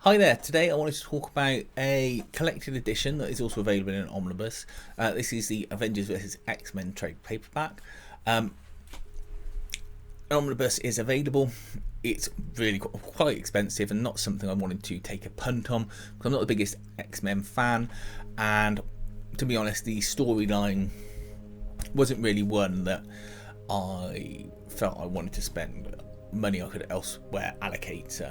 Hi there, today I wanted to talk about a collected edition that is also available in an Omnibus. This is the Avengers vs X-Men trade paperback. An Omnibus is available. It's really quite expensive and not something I wanted to take a punt on because I'm not the biggest X-Men fan, and to be honest the storyline wasn't really one that I felt I wanted to spend money I could elsewhere allocate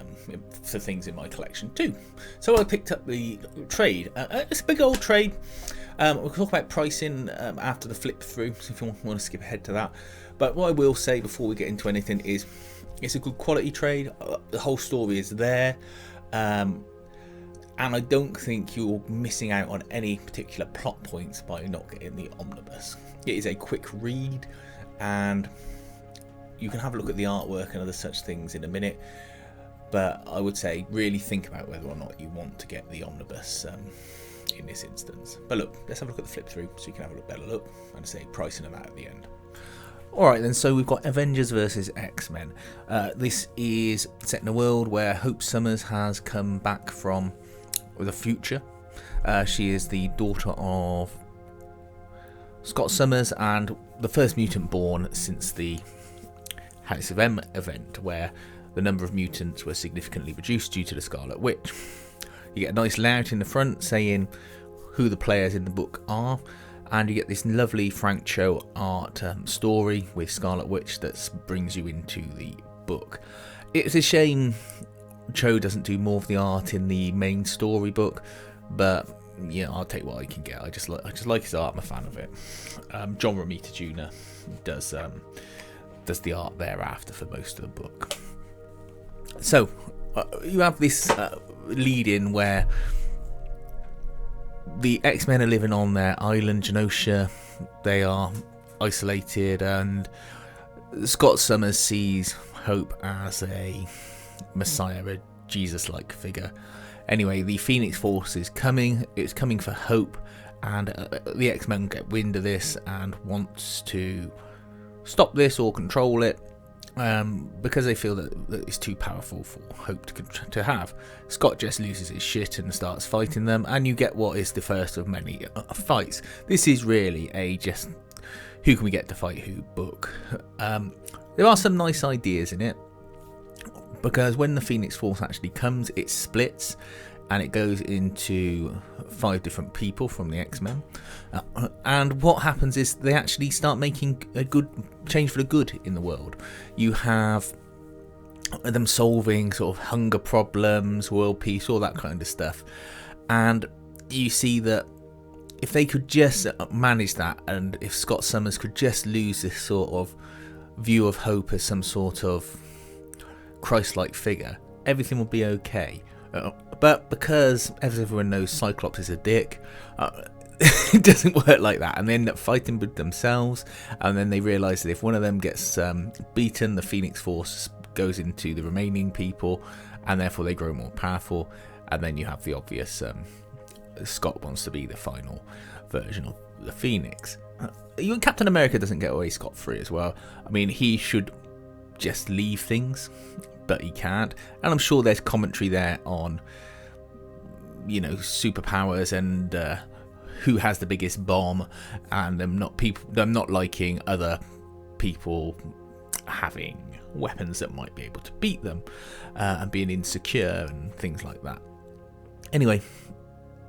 for things in my collection too. So I picked up the trade. It's a big old trade. We'll talk about pricing after the flip through, so if you want to skip ahead to that. But what I will say before we get into anything is it's a good quality trade. The whole story is there. And I don't think you're missing out on any particular plot points by not getting the Omnibus. It is a quick read, and you can have a look at the artwork and other such things in a minute, but I would say really think about whether or not you want to get the Omnibus in this instance. But look, let's have a look at the flip through so you can have a better look and say pricing them out at the end. Alright then, so we've got Avengers vs X-Men. This is set in a world where Hope Summers has come back from the future. She is the daughter of Scott Summers and the first mutant born since the House of M event, where the number of mutants were significantly reduced due to the Scarlet Witch. You get a nice layout in the front saying who the players in the book are, and you get this lovely Frank Cho art story with Scarlet Witch that brings you into the book. It's a shame Cho doesn't do more of the art in the main storybook, but yeah, I'll take what I can get. I just like his art. I'm a fan of it. John Romita Jr. does the art thereafter for most of the book. So you have this lead in where the X-Men are living on their island Genosha. They are isolated, and Scott Summers sees Hope as a messiah, a Jesus-like figure. Anyway, the Phoenix Force is coming. It's coming for Hope, and the X-Men get wind of this and wants to stop this or control it because they feel that it's too powerful for Hope to have. Scott just loses his shit and starts fighting them, and you get what is the first of many fights. This is really a just who can we get to fight who book. There are some nice ideas in it, because when the Phoenix Force actually comes, it splits and it goes into 5 different people from the X-Men. And what happens is they actually start making a good change for the good in the world. You have them solving sort of hunger problems, world peace, all that kind of stuff. And you see that if they could just manage that, and if Scott Summers could just lose this sort of view of Hope as some sort of Christ-like figure, everything will be okay. But because, as everyone knows, Cyclops is a dick, it doesn't work like that, and they end up fighting with themselves, and then they realise that if one of them gets beaten, the Phoenix Force goes into the remaining people, and therefore they grow more powerful, and then you have the obvious Scott wants to be the final version of the Phoenix. Captain America doesn't get away scot-free as well. I mean, he should just leave things, but he can't, and I'm sure there's commentary there on, you know, superpowers and who has the biggest bomb, and them not liking other people having weapons that might be able to beat them, and being insecure and things like that. Anyway,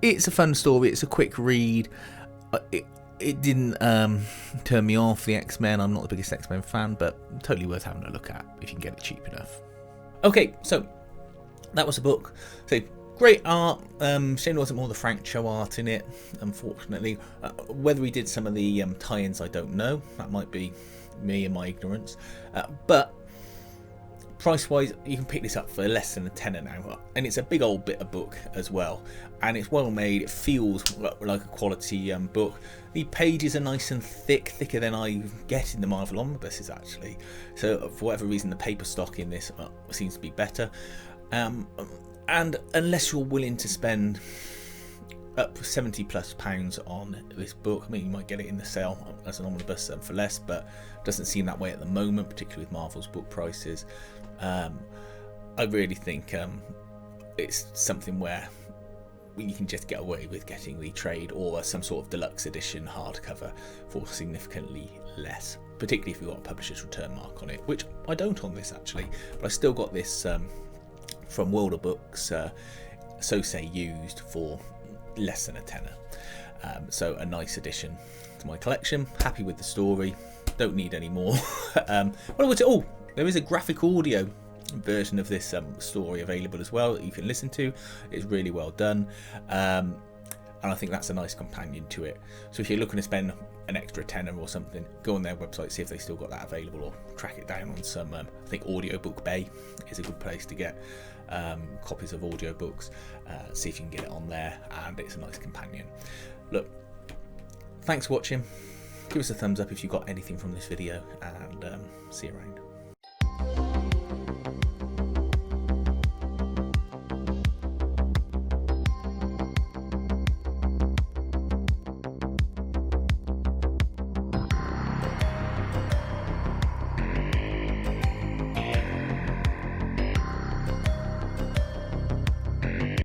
it's a fun story. It's a quick read. It didn't turn me off the X-Men. I'm not the biggest X-Men fan, but totally worth having a look at if you can get it cheap enough. Okay, so that was the book. So great art. Shame there wasn't more of the Frank Cho art in it, unfortunately. Whether he did some of the tie-ins, I don't know. That might be me and my ignorance. But price-wise, you can pick this up for less than a tenner now, and it's a big old bit of book as well, and it's well made. It feels like a quality book. The pages are nice and thick, thicker than I get in the Marvel Omnibuses actually, so for whatever reason the paper stock in this seems to be better, and unless you're willing to spend up £70+ on this book, I mean you might get it in the sale as an omnibus for less, but it doesn't seem that way at the moment, particularly with Marvel's book prices. I really think it's something where you can just get away with getting the trade or some sort of deluxe edition hardcover for significantly less, particularly if you've got a publisher's return mark on it, which I don't on this actually, but I still got this from World of Books, so say used, for less than a tenner. So a nice addition to my collection. Happy with the story, don't need any more. There is a graphic audio version of this story available as well that you can listen to. It's really well done, and I think that's a nice companion to it. So if you're looking to spend an extra tenner or something, go on their website, see if they still got that available, or track it down on some I think Audiobook Bay is a good place to get copies of audiobooks. See if you can get it on there, and it's a nice companion. Look, thanks for watching. Give us a thumbs up if you got anything from this video, and see you around.